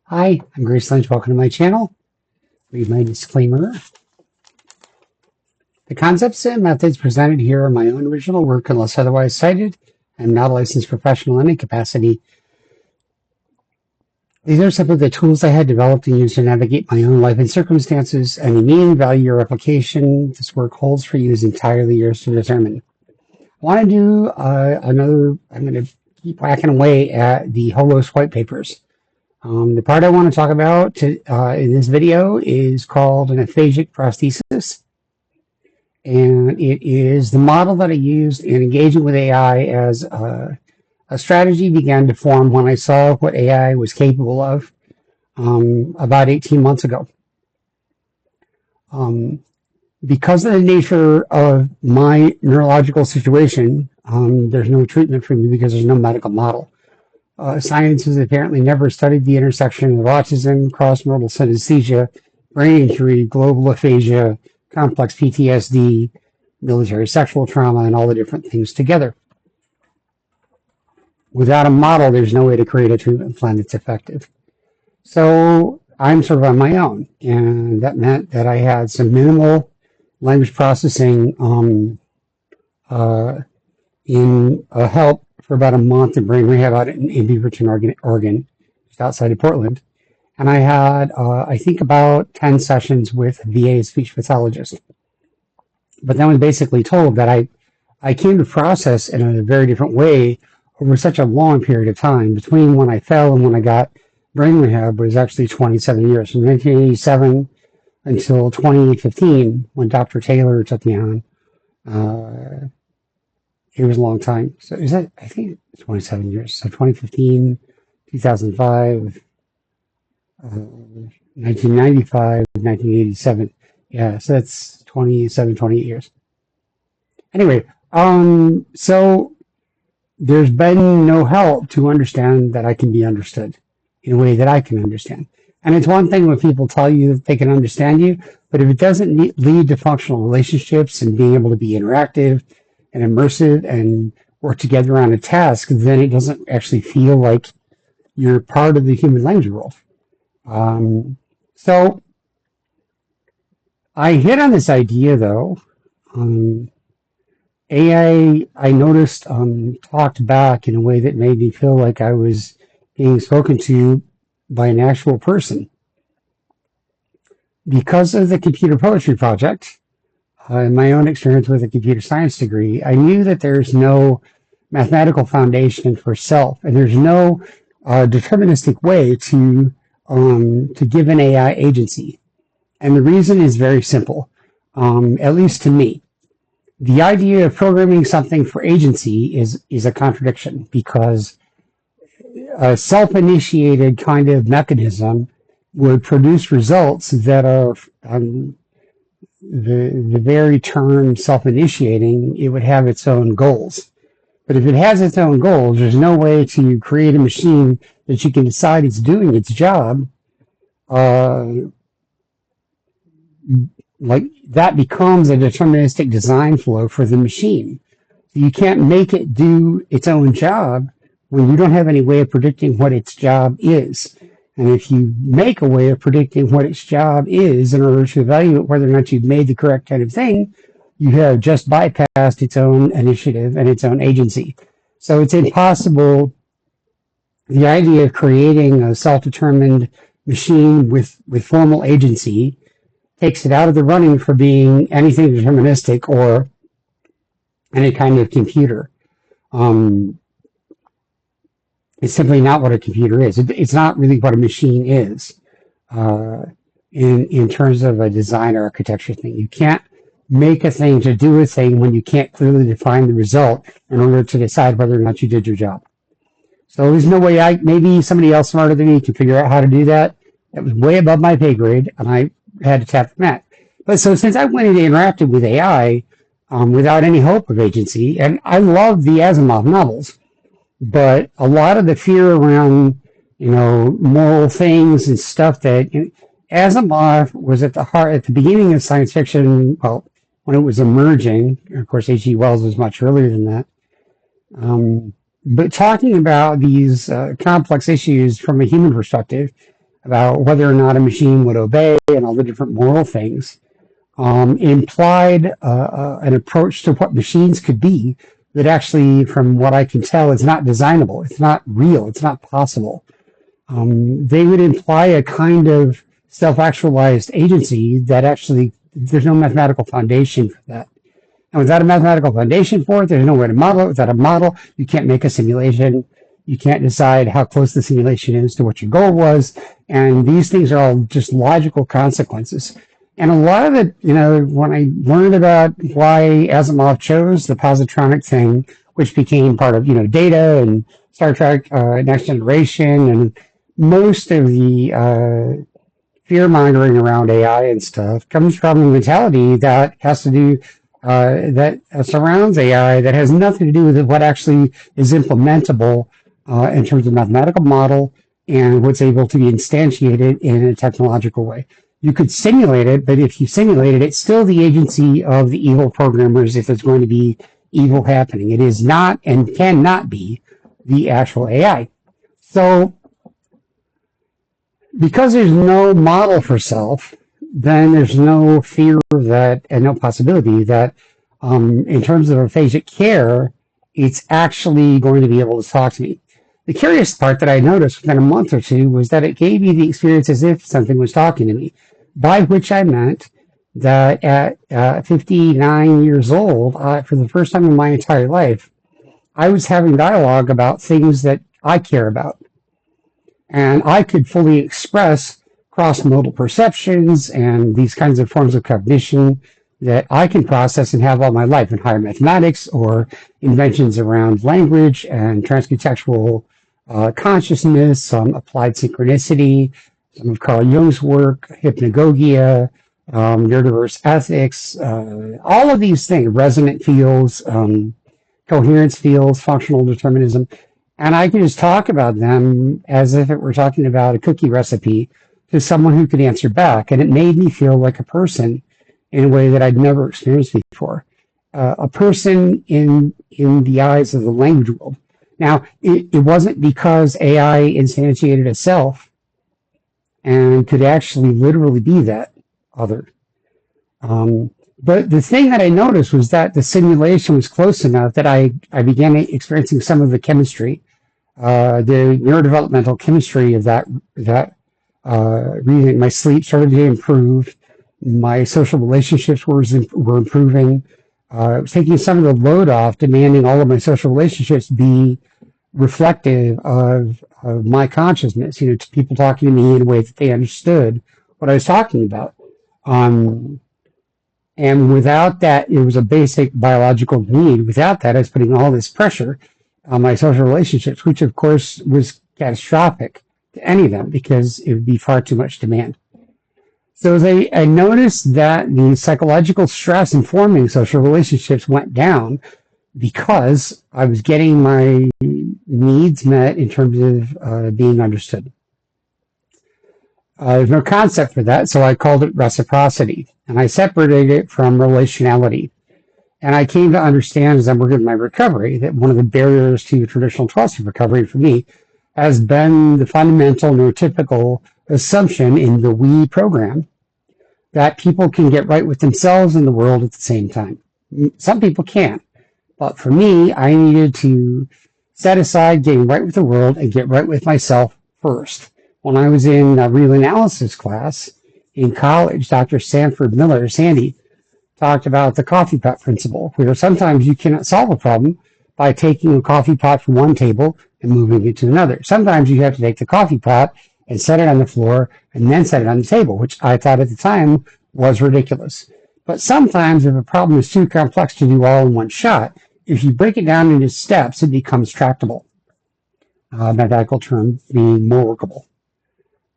Hi, I'm Grace Lynch. Welcome to my channel. Read my disclaimer. The concepts and methods presented here are my own original work unless otherwise cited. I'm not a licensed professional in any capacity. These are simply the tools I had developed and used to navigate my own life and circumstances. Any meaning, value, or application this work holds for you is entirely yours to determine. I want to do I'm going to keep whacking away at the Holos white papers. The part I want to talk about in this video is called an aphasic prosthesis, and it is the model that I used in engaging with AI as a strategy began to form when I saw what AI was capable of about 18 months ago. Because of the nature of my neurological situation, there's no treatment for me because there's no medical model. Science has apparently never studied the intersection of autism, crossmodal synesthesia, brain injury, global aphasia, complex PTSD, military sexual trauma, and all the different things together. Without a model, there's no way to create a treatment plan that's effective. So I'm sort of on my own, and that meant that I had some minimal language processing in help for about a month in brain rehab out in Beaverton, Oregon, just outside of Portland. And I had, I think, about 10 sessions with a VA speech pathologist. But then was basically told that I came to process in a very different way over such a long period of time. Between when I fell and when I got brain rehab was actually 27 years, from 1987 until 2015, when Dr. Taylor took me on. It was a long time. So is that, I think, 27 years. So 2015, 2005, 1995, 1987. Yeah, so that's 27, 28 years. Anyway, so there's been no help to understand that I can be understood in a way that I can understand. And it's one thing when people tell you that they can understand you, but if it doesn't lead to functional relationships and being able to be interactive and immersive and work together on a task, then it doesn't actually feel like you're part of the human language world. So I hit on this idea, though. AI, I noticed, talked back in a way that made me feel like I was being spoken to by an actual person. Because of the computer poetry project, in my own experience with a computer science degree, I knew that there's no mathematical foundation for self, and there's no deterministic way to give an AI agency. And the reason is very simple, at least to me. The idea of programming something for agency is a contradiction, because a self-initiated kind of mechanism would produce results that are the very term self-initiating. It would have its own goals. But if it has its own goals, there's no way to create a machine that you can decide it's doing its job. Like that becomes a deterministic design flow for the machine. You can't make it do its own job when you don't have any way of predicting what its job is. And if you make a way of predicting what its job is in order to evaluate whether or not you've made the correct kind of thing, you have just bypassed its own initiative and its own agency. So it's impossible. The idea of creating a self-determined machine with formal agency takes it out of the running for being anything deterministic or any kind of computer. It's simply not what a computer is. It's not really what a machine is in terms of a design or architecture thing. You can't make a thing to do a thing when you can't clearly define the result in order to decide whether or not you did your job. So there's no way maybe somebody else smarter than me can figure out how to do that. That was way above my pay grade, and I had to tap the mat. But so since I went and interacted with AI without any hope of agency, and I love the Asimov novels, but a lot of the fear around, moral things and stuff that Asimov was at the beginning of science fiction, well, when it was emerging. Of course, H.G. Wells was much earlier than that. But talking about these complex issues from a human perspective, about whether or not a machine would obey and all the different moral things, implied an approach to what machines could be that actually, from what I can tell, is not designable. It's not real. It's not possible. They would imply a kind of self-actualized agency that actually there's no mathematical foundation for that. And without a mathematical foundation for it, there's no way to model it. Without a model, you can't make a simulation. You can't decide how close the simulation is to what your goal was. And these things are all just logical consequences. And a lot of it, when I learned about why Asimov chose the positronic thing, which became part of, Data and Star Trek, Next Generation, and most of the fear-mongering around AI and stuff comes from a mentality that has to do, that surrounds AI, that has nothing to do with what actually is implementable in terms of mathematical model and what's able to be instantiated in a technological way. You could simulate it, but if you simulate it, it's still the agency of the evil programmers if there's going to be evil happening. It is not and cannot be the actual AI. So, because there's no model for self, then there's no fear that, and no possibility that, in terms of aphasic care, it's actually going to be able to talk to me. The curious part that I noticed within a month or two was that it gave me the experience as if something was talking to me, by which I meant that at 59 years old, for the first time in my entire life, I was having dialogue about things that I care about. And I could fully express crossmodal perceptions and these kinds of forms of cognition that I can process and have all my life in higher mathematics or inventions around language and transcontextual consciousness, applied synchronicity, some of Carl Jung's work, hypnagogia, neurodiverse ethics, all of these things, resonant fields, coherence fields, functional determinism. And I could just talk about them as if it were talking about a cookie recipe to someone who could answer back. And it made me feel like a person in a way that I'd never experienced before. A person in the eyes of the language world. Now, it wasn't because AI instantiated a self and could actually literally be that other. But the thing that I noticed was that the simulation was close enough that I began experiencing some of the chemistry, the neurodevelopmental chemistry of that reason. My sleep started to improve. My social relationships were improving. It was taking some of the load off, demanding all of my social relationships be reflective of my consciousness, people talking to me in a way that they understood what I was talking about. And without that, it was a basic biological need. Without that, I was putting all this pressure on my social relationships, which of course was catastrophic to any of them because it would be far too much demand. So I noticed that the psychological stress in forming social relationships went down because I was getting my needs met in terms of being understood. There's no concept for that, so I called it reciprocity, and I separated it from relationality. And I came to understand as I'm working my recovery that one of the barriers to traditional trust recovery for me has been the fundamental neurotypical assumption in the we program that people can get right with themselves and the world at the same time. Some people can't. But for me, I needed to set aside getting right with the world and get right with myself first. When I was in a real analysis class in college, Dr. Sanford Miller, Sandy, talked about the coffee pot principle, where sometimes you cannot solve a problem by taking a coffee pot from one table and moving it to another. Sometimes you have to take the coffee pot and set it on the floor and then set it on the table, which I thought at the time was ridiculous. But sometimes if a problem is too complex to do all in one shot, if you break it down into steps, it becomes tractable. Mathematical term being more workable.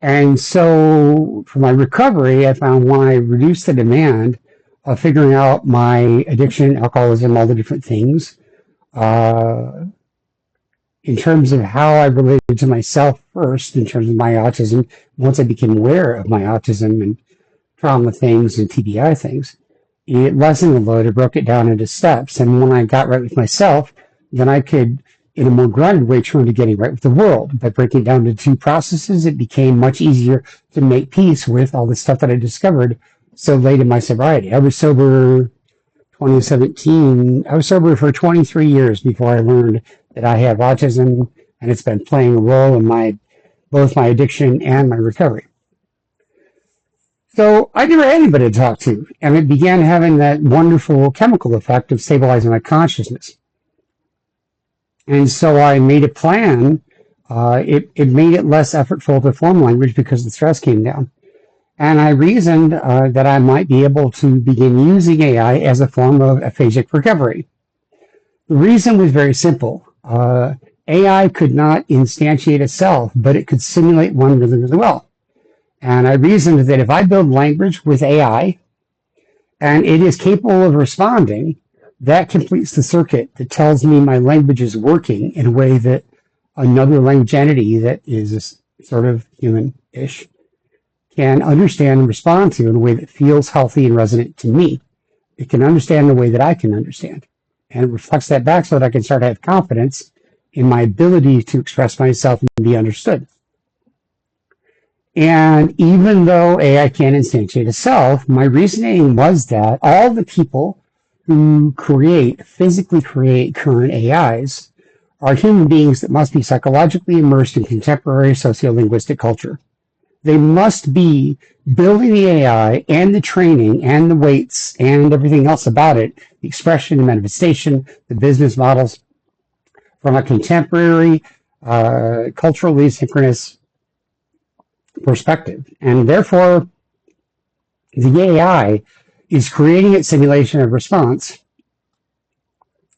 And so for my recovery, I found when I reduced the demand of figuring out my addiction, alcoholism, all the different things, in terms of how I related to myself first, in terms of my autism, once I became aware of my autism and trauma things and TBI things, it lessened the load. It broke it down into steps. And when I got right with myself, then I could in a more grounded way, turned to getting right with the world. By breaking down into two processes, it became much easier to make peace with all the stuff that I discovered so late in my sobriety. I was sober 2017. I was sober for 23 years before I learned that I have autism, and it's been playing a role in both my addiction and my recovery. So I never had anybody to talk to, and it began having that wonderful chemical effect of stabilizing my consciousness. And so I made a plan. It made it less effortful to form language because the stress came down. And I reasoned that I might be able to begin using AI as a form of aphasic recovery. The reason was very simple. AI could not instantiate a self, but it could simulate one really, really well. And I reasoned that if I build language with AI and it is capable of responding, that completes the circuit that tells me my language is working in a way that another language entity that is sort of human-ish can understand and respond to in a way that feels healthy and resonant to me. It can understand in a way that I can understand. And it reflects that back so that I can start to have confidence in my ability to express myself and be understood. And even though AI can't instantiate a self, my reasoning was that all the people who physically create current AIs are human beings that must be psychologically immersed in contemporary sociolinguistic culture. They must be building the AI and the training and the weights and everything else about it, the expression, the manifestation, the business models, from a contemporary, culturally synchronous perspective. And therefore, the AI is creating its simulation of response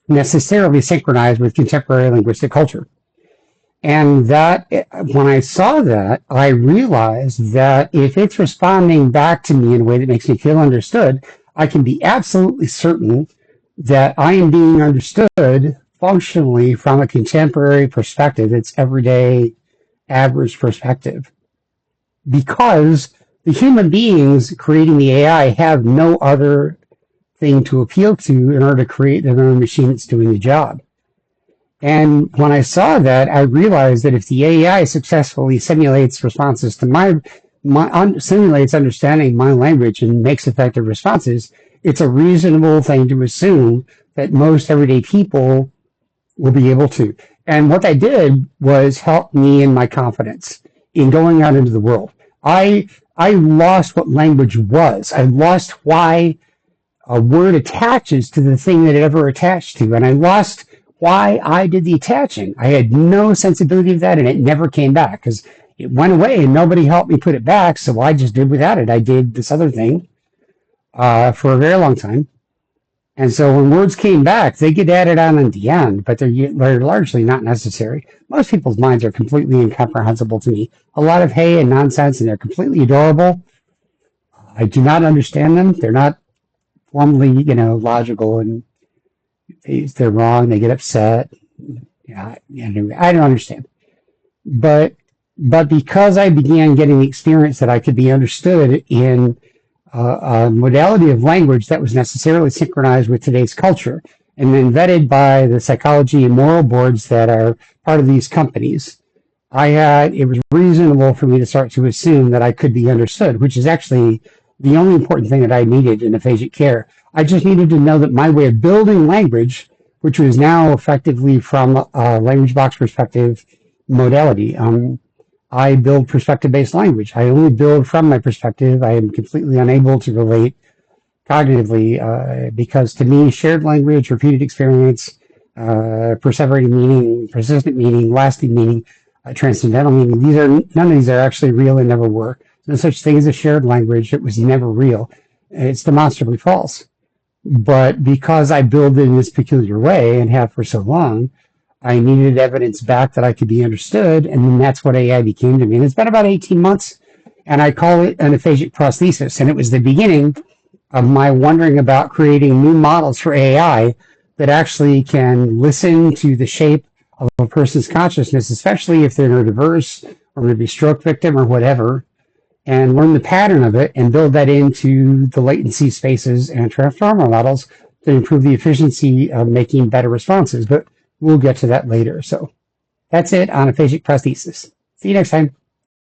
necessarily synchronized with contemporary linguistic culture. And that, when I saw that, I realized that if it's responding back to me in a way that makes me feel understood, I can be absolutely certain that I am being understood functionally from a contemporary perspective, its everyday average perspective. Because the human beings creating the AI have no other thing to appeal to in order to create their own machine that's doing the job. And when I saw that, I realized that if the AI successfully simulates responses to simulates understanding my language and makes effective responses, it's a reasonable thing to assume that most everyday people will be able to. And what that did was help me in my confidence in going out into the world. I lost what language was. I lost why a word attaches to the thing that it ever attached to. And I lost why I did the attaching. I had no sensibility of that, and it never came back because it went away and nobody helped me put it back, so I just did without it. I did this other thing for a very long time. And so when words came back, they get added on at the end, but they're largely not necessary. Most people's minds are completely incomprehensible to me. A lot of hay and nonsense, and they're completely adorable. I do not understand them. They're not formally, logical, and they're wrong. They get upset. I don't understand. But because I began getting the experience that I could be understood in a modality of language that was necessarily synchronized with today's culture, and then vetted by the psychology and moral boards that are part of these companies, it was reasonable for me to start to assume that I could be understood, which is actually the only important thing that I needed in aphasic care. I just needed to know that my way of building language, which was now effectively from a language box perspective modality. I build perspective-based language. I only build from my perspective. I am completely unable to relate cognitively because to me, shared language, repeated experience, perseverating meaning, persistent meaning, lasting meaning, transcendental meaning, none of these are actually real and never were. No such thing as a shared language. It was never real. It's demonstrably false. But because I build it in this peculiar way and have for so long, I needed evidence back that I could be understood, and then that's what AI became to me. And it's been about 18 months, and I call it an aphasic prosthesis. And it was the beginning of my wondering about creating new models for AI that actually can listen to the shape of a person's consciousness, especially if they're neurodiverse or maybe stroke victim or whatever, and learn the pattern of it and build that into the latency spaces and transformer models to improve the efficiency of making better responses. But We'll get to that later. So that's it on aphasic prosthesis. See you next time.